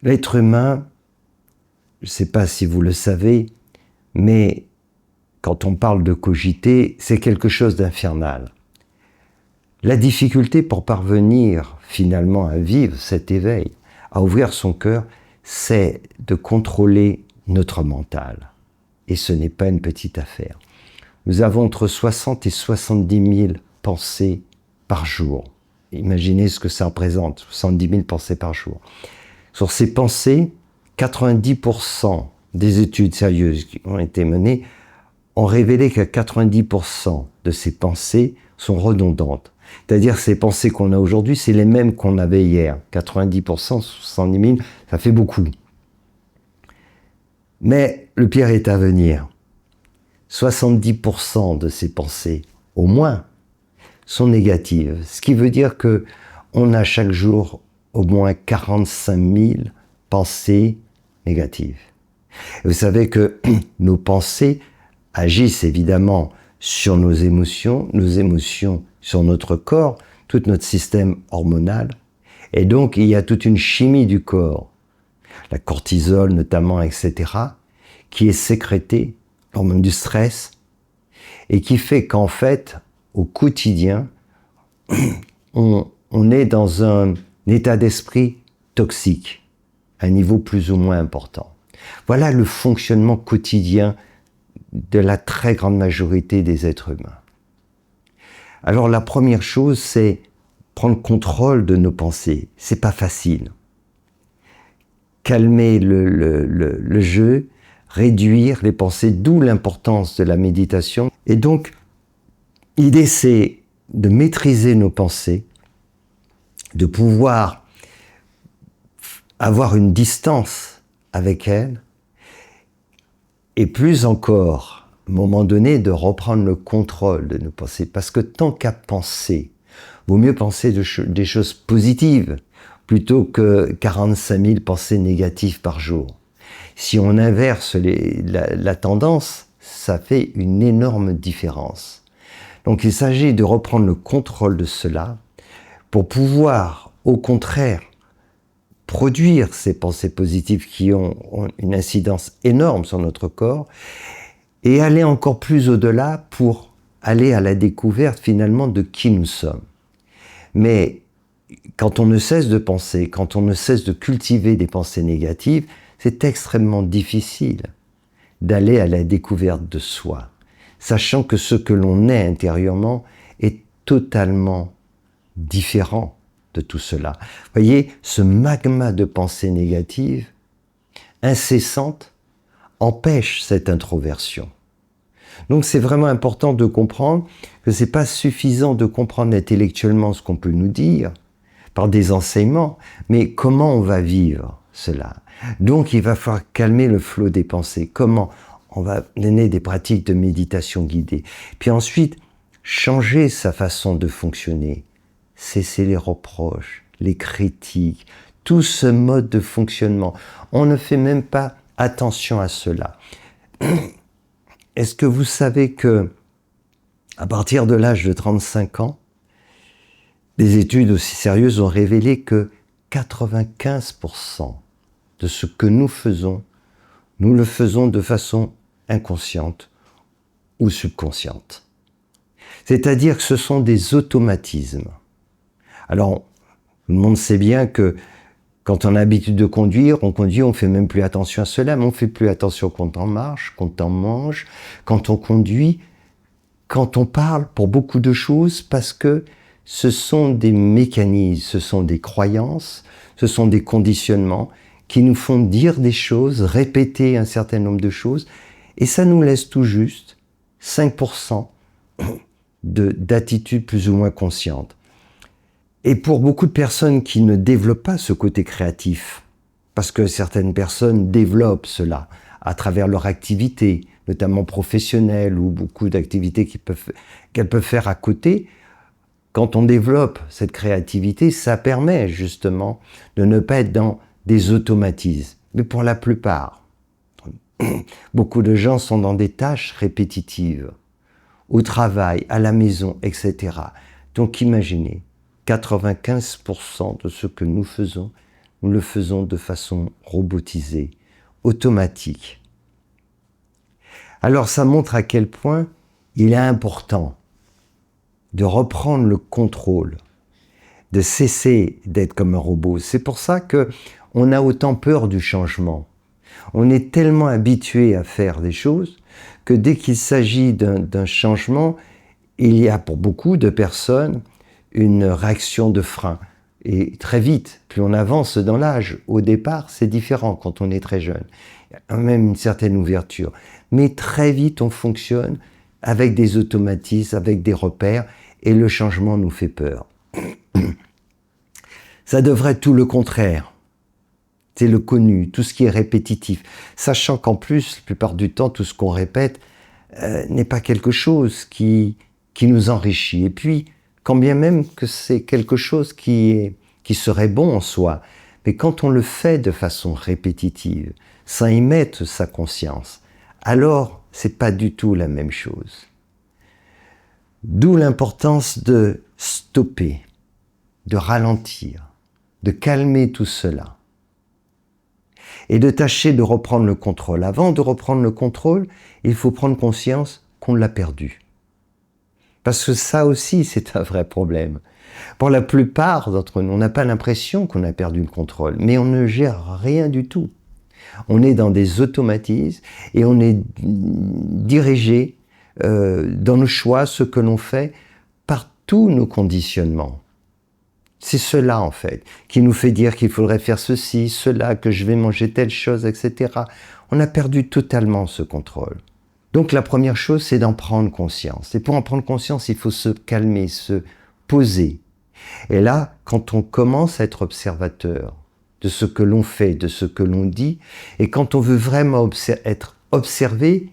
L'être humain, je ne sais pas si vous le savez, mais quand on parle de cogiter, c'est quelque chose d'infernal. La difficulté pour parvenir finalement à vivre cet éveil, à ouvrir son cœur, c'est de contrôler notre mental. Et ce n'est pas une petite affaire. Nous avons entre 60 et 70 000 pensées par jour. Imaginez ce que ça représente, 70 000 pensées par jour. Sur ces pensées, 90% des études sérieuses qui ont été menées ont révélé que 90% de ces pensées sont redondantes. C'est-à-dire ces pensées qu'on a aujourd'hui, c'est les mêmes qu'on avait hier. 90%, 70 000, ça fait beaucoup. Mais le pire est à venir. 70% de ces pensées, au moins, sont négatives. Ce qui veut dire qu'on a chaque jour au moins 45 000 pensées négatives. Et vous savez que nos pensées agissent évidemment sur nos émotions sur notre corps, tout notre système hormonal. Et donc, il y a toute une chimie du corps, la cortisol notamment, etc., qui est sécrétée, l'hormone du stress, et qui fait qu'en fait, au quotidien, on est dans un état d'esprit toxique, à un niveau plus ou moins important. Voilà le fonctionnement quotidien de la très grande majorité des êtres humains. Alors la première chose, c'est prendre contrôle de nos pensées. C'est pas facile. Calmer le jeu, réduire les pensées, d'où l'importance de la méditation. Et donc, l'idée, c'est de maîtriser nos pensées, de pouvoir avoir une distance avec elles, et plus encore, à un moment donné, de reprendre le contrôle de nos pensées. Parce que tant qu'à penser, vaut mieux penser des choses positives plutôt que 45 000 pensées négatives par jour. Si on inverse la tendance, ça fait une énorme différence. Donc il s'agit de reprendre le contrôle de cela pour pouvoir, au contraire, produire ces pensées positives qui ont une incidence énorme sur notre corps et aller encore plus au-delà pour aller à la découverte finalement de qui nous sommes. Mais quand on ne cesse de penser, quand on ne cesse de cultiver des pensées négatives, c'est extrêmement difficile d'aller à la découverte de soi, sachant que ce que l'on est intérieurement est totalement différent de tout cela. Vous voyez, ce magma de pensées négatives, incessantes, empêche cette introversion. Donc c'est vraiment important de comprendre que ce n'est pas suffisant de comprendre intellectuellement ce qu'on peut nous dire par des enseignements, mais comment on va vivre cela. Donc il va falloir calmer le flot des pensées. Comment? On va donner des pratiques de méditation guidée. Puis ensuite, changer sa façon de fonctionner. Cesser les reproches, les critiques, tout ce mode de fonctionnement. On ne fait même pas attention à cela. Est-ce que vous savez que, à partir de l'âge de 35 ans, des études aussi sérieuses ont révélé que 95% de ce que nous le faisons de façon inconsciente ou subconsciente. C'est-à-dire que ce sont des automatismes. Alors, tout le monde sait bien que quand on a l'habitude de conduire, on fait même plus attention à cela, mais on fait plus attention quand on marche, quand on mange, quand on conduit, quand on parle, pour beaucoup de choses, parce que ce sont des mécanismes, ce sont des croyances, ce sont des conditionnements qui nous font dire des choses, répéter un certain nombre de choses, et ça nous laisse tout juste 5% d'attitudes plus ou moins conscientes. Et pour beaucoup de personnes qui ne développent pas ce côté créatif, parce que certaines personnes développent cela à travers leur activité, notamment professionnelle ou beaucoup d'activités qu'elles peuvent faire à côté, quand on développe cette créativité, ça permet justement de ne pas être dans des automatismes. Mais pour la plupart, beaucoup de gens sont dans des tâches répétitives, au travail, à la maison, etc. Donc imaginez, 95% de ce que nous faisons nous le faisons de façon robotisée, automatique. Alors ça montre à quel point il est important de reprendre le contrôle, de cesser d'être comme un robot. C'est pour ça qu'on a autant peur du changement. On est tellement habitué à faire des choses que dès qu'il s'agit d'un changement, il y a pour beaucoup de personnes une réaction de frein. Et très vite, plus on avance dans l'âge, au départ, c'est différent quand on est très jeune. Il y a même une certaine ouverture. Mais très vite, on fonctionne avec des automatismes, avec des repères, et le changement nous fait peur. Ça devrait être tout le contraire. C'est le connu, tout ce qui est répétitif. Sachant qu'en plus, la plupart du temps, tout ce qu'on répète n'est pas quelque chose qui nous enrichit. Et puis, quand bien même que c'est quelque chose qui serait bon en soi, mais quand on le fait de façon répétitive, sans y mettre sa conscience, alors c'est pas du tout la même chose. D'où l'importance de stopper, de ralentir, de calmer tout cela et de tâcher de reprendre le contrôle. Avant de reprendre le contrôle, il faut prendre conscience qu'on l'a perdu. Parce que ça aussi, c'est un vrai problème. Pour la plupart d'entre nous, on n'a pas l'impression qu'on a perdu le contrôle, mais on ne gère rien du tout. On est dans des automatismes et on est dirigé dans nos choix, ce que l'on fait, par tous nos conditionnements. C'est cela, en fait, qui nous fait dire qu'il faudrait faire ceci, cela, que je vais manger telle chose, etc. On a perdu totalement ce contrôle. Donc la première chose, c'est d'en prendre conscience. Et pour en prendre conscience, il faut se calmer, se poser. Et là, quand on commence à être observateur de ce que l'on fait, de ce que l'on dit, et quand on veut vraiment être observé,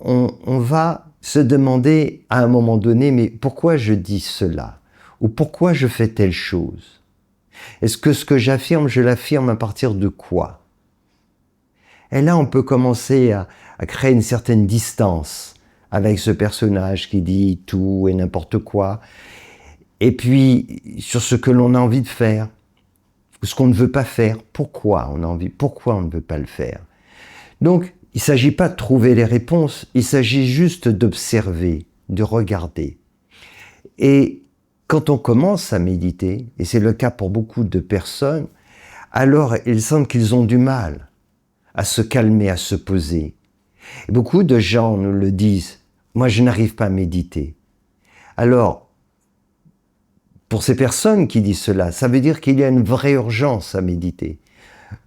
on va se demander à un moment donné, mais pourquoi je dis cela ? Ou pourquoi je fais telle chose ? Est-ce que ce que j'affirme, je l'affirme à partir de quoi ? Et là, on peut commencer à créer une certaine distance avec ce personnage qui dit tout et n'importe quoi. Et puis, sur ce que l'on a envie de faire, ce qu'on ne veut pas faire, pourquoi on a envie, pourquoi on ne veut pas le faire. Donc, il ne s'agit pas de trouver les réponses, il s'agit juste d'observer, de regarder. Et quand on commence à méditer, et c'est le cas pour beaucoup de personnes, alors ils sentent qu'ils ont du mal à se calmer, à se poser. Et beaucoup de gens nous le disent, moi je n'arrive pas à méditer. Alors, pour ces personnes qui disent cela, ça veut dire qu'il y a une vraie urgence à méditer.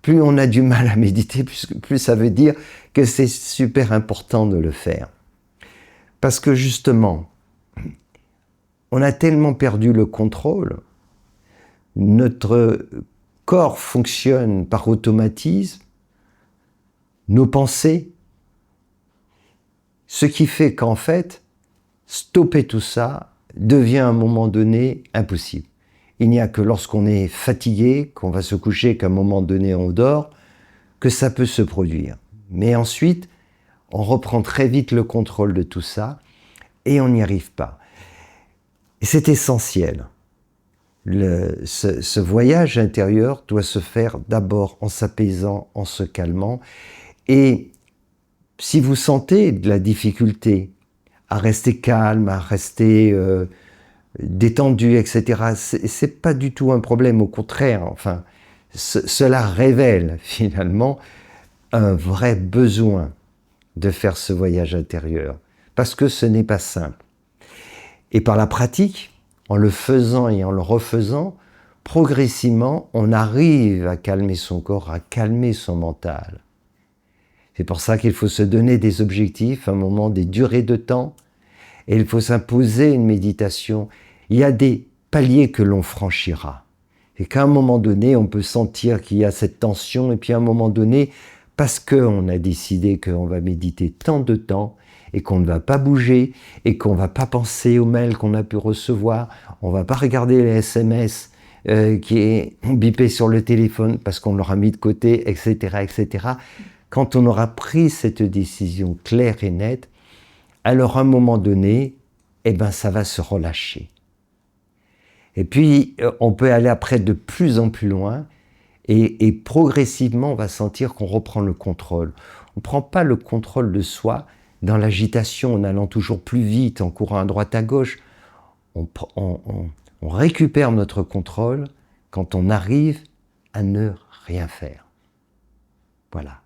Plus on a du mal à méditer, plus ça veut dire que c'est super important de le faire. Parce que justement, on a tellement perdu le contrôle, notre corps fonctionne par automatisme, nos pensées, ce qui fait qu'en fait, stopper tout ça devient à un moment donné impossible. Il n'y a que lorsqu'on est fatigué, qu'on va se coucher, qu'à un moment donné on dort, que ça peut se produire. Mais ensuite, on reprend très vite le contrôle de tout ça et on n'y arrive pas. Et c'est essentiel. Ce voyage intérieur doit se faire d'abord en s'apaisant, en se calmant. Et si vous sentez de la difficulté à rester calme, à rester détendu, etc., c'est pas du tout un problème, au contraire. Enfin, cela révèle finalement un vrai besoin de faire ce voyage intérieur, parce que ce n'est pas simple. Et par la pratique, en le faisant et en le refaisant, progressivement, on arrive à calmer son corps, à calmer son mental. C'est pour ça qu'il faut se donner des objectifs, un moment, des durées de temps, et il faut s'imposer une méditation. Il y a des paliers que l'on franchira. Et qu'à un moment donné, on peut sentir qu'il y a cette tension, et puis à un moment donné, parce qu'on a décidé qu'on va méditer tant de temps, et qu'on ne va pas bouger, et qu'on ne va pas penser aux mails qu'on a pu recevoir, on ne va pas regarder les SMS qui est bipé sur le téléphone parce qu'on l'aura mis de côté, etc., etc. Quand on aura pris cette décision claire et nette, alors à un moment donné, eh ben, ça va se relâcher. Et puis, on peut aller après de plus en plus loin, Et progressivement, on va sentir qu'on reprend le contrôle. On ne prend pas le contrôle de soi dans l'agitation, en allant toujours plus vite, en courant à droite à gauche. On récupère notre contrôle quand on arrive à ne rien faire. Voilà.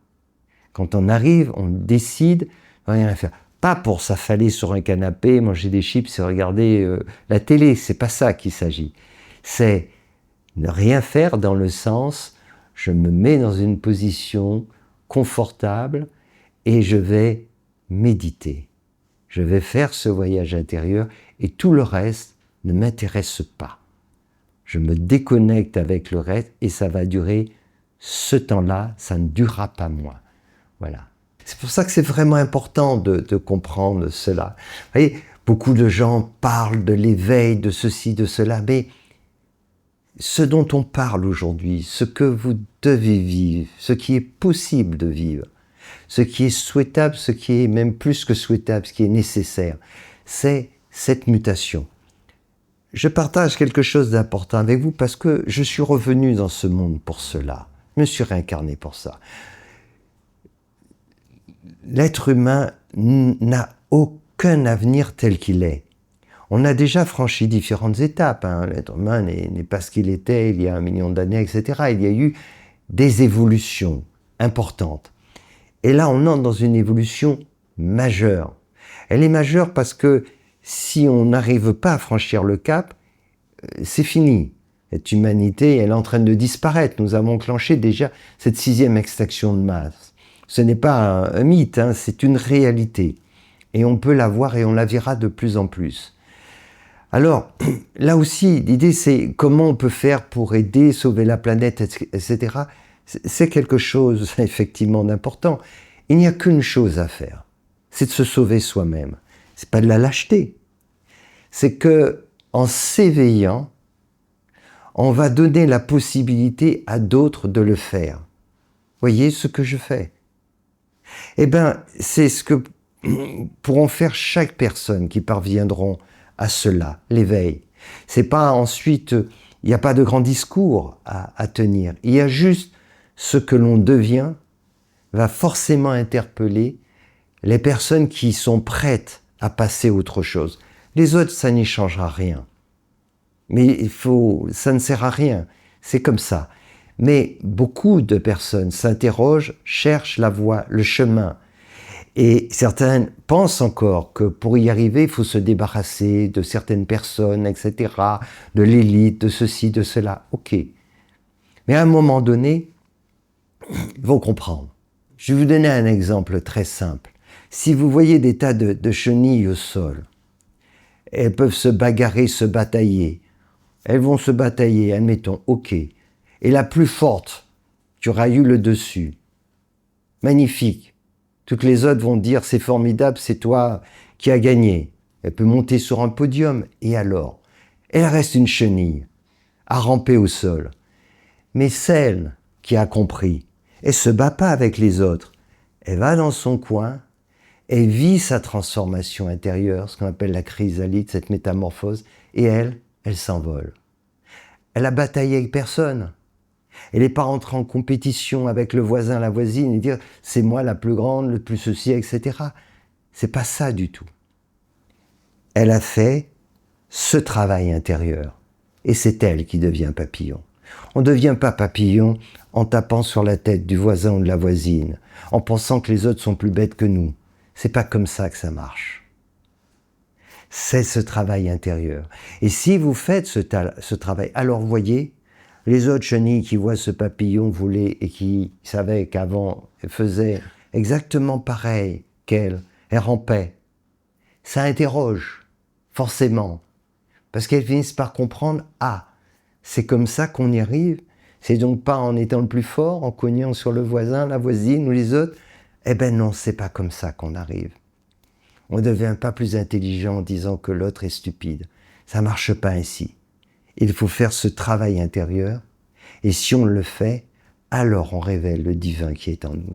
Quand on arrive, on décide de rien faire. Pas pour s'affaler sur un canapé, manger des chips et regarder la télé, c'est pas ça qu'il s'agit. C'est ne rien faire dans le sens, je me mets dans une position confortable et je vais méditer. Je vais faire ce voyage intérieur et tout le reste ne m'intéresse pas. Je me déconnecte avec le reste et ça va durer ce temps-là, ça ne durera pas moins. Voilà. C'est pour ça que c'est vraiment important de comprendre cela. Vous voyez, beaucoup de gens parlent de l'éveil, de ceci, de cela, mais ce dont on parle aujourd'hui, ce que vous devez vivre, ce qui est possible de vivre, ce qui est souhaitable, ce qui est même plus que souhaitable, ce qui est nécessaire, c'est cette mutation. Je partage quelque chose d'important avec vous parce que je suis revenu dans ce monde pour cela. Je me suis réincarné pour ça. L'être humain n'a aucun avenir tel qu'il est. On a déjà franchi différentes étapes. L'être humain n'est pas ce qu'il était il y a 1 million d'années, etc. Il y a eu des évolutions importantes. Et là, on entre dans une évolution majeure. Elle est majeure parce que si on n'arrive pas à franchir le cap, c'est fini. Cette humanité, elle est en train de disparaître. Nous avons enclenché déjà cette 6e extinction de masse. Ce n'est pas un mythe, c'est une réalité. Et on peut la voir et on la verra de plus en plus. Alors, là aussi, l'idée c'est comment on peut faire pour aider, sauver la planète, etc. C'est quelque chose effectivement d'important. Il n'y a qu'une chose à faire, c'est de se sauver soi-même. C'est pas de la lâcheté. C'est que en s'éveillant, on va donner la possibilité à d'autres de le faire. Voyez ce que je fais? Eh bien, c'est ce que pourront faire chaque personne qui parviendront à cela, l'éveil. C'est pas ensuite, il n'y a pas de grand discours à tenir. Il y a juste ce que l'on devient va forcément interpeller les personnes qui sont prêtes à passer à autre chose. Les autres, ça n'y changera rien. Mais ça ne sert à rien. C'est comme ça. Mais beaucoup de personnes s'interrogent, cherchent la voie, le chemin. Et certaines pensent encore que pour y arriver, il faut se débarrasser de certaines personnes, etc., de l'élite, de ceci, de cela. Ok. Mais à un moment donné, ils vont comprendre. Je vais vous donner un exemple très simple. Si vous voyez des tas de chenilles au sol, elles peuvent se bagarrer, se batailler. Elles vont se batailler, admettons, ok. Et la plus forte, qui aura eu le dessus, magnifique. Toutes les autres vont dire, c'est formidable, c'est toi qui as gagné. Elle peut monter sur un podium, et alors? Elle reste une chenille, à ramper au sol. Mais celle qui a compris, elle se bat pas avec les autres. Elle va dans son coin, elle vit sa transformation intérieure, ce qu'on appelle la chrysalide, cette métamorphose, et elle s'envole. Elle a bataillé avec personne. Elle n'est pas rentrée en compétition avec le voisin, la voisine, et dire « c'est moi la plus grande, le plus ceci, etc. » C'est pas ça du tout. Elle a fait ce travail intérieur, et c'est elle qui devient papillon. On ne devient pas papillon en tapant sur la tête du voisin ou de la voisine, en pensant que les autres sont plus bêtes que nous. C'est pas comme ça que ça marche. C'est ce travail intérieur. Et si vous faites ce travail, alors voyez, les autres chenilles qui voient ce papillon voler et qui savaient qu'avant, elles faisaient exactement pareil qu'elle, elles rampaient. Ça interroge, forcément, parce qu'elles finissent par comprendre, ah, c'est comme ça qu'on y arrive, c'est donc pas en étant le plus fort, en cognant sur le voisin, la voisine ou les autres. Eh ben non, c'est pas comme ça qu'on arrive. On ne devient pas plus intelligent en disant que l'autre est stupide. Ça marche pas ainsi. Il faut faire ce travail intérieur, et si on le fait, alors on révèle le divin qui est en nous.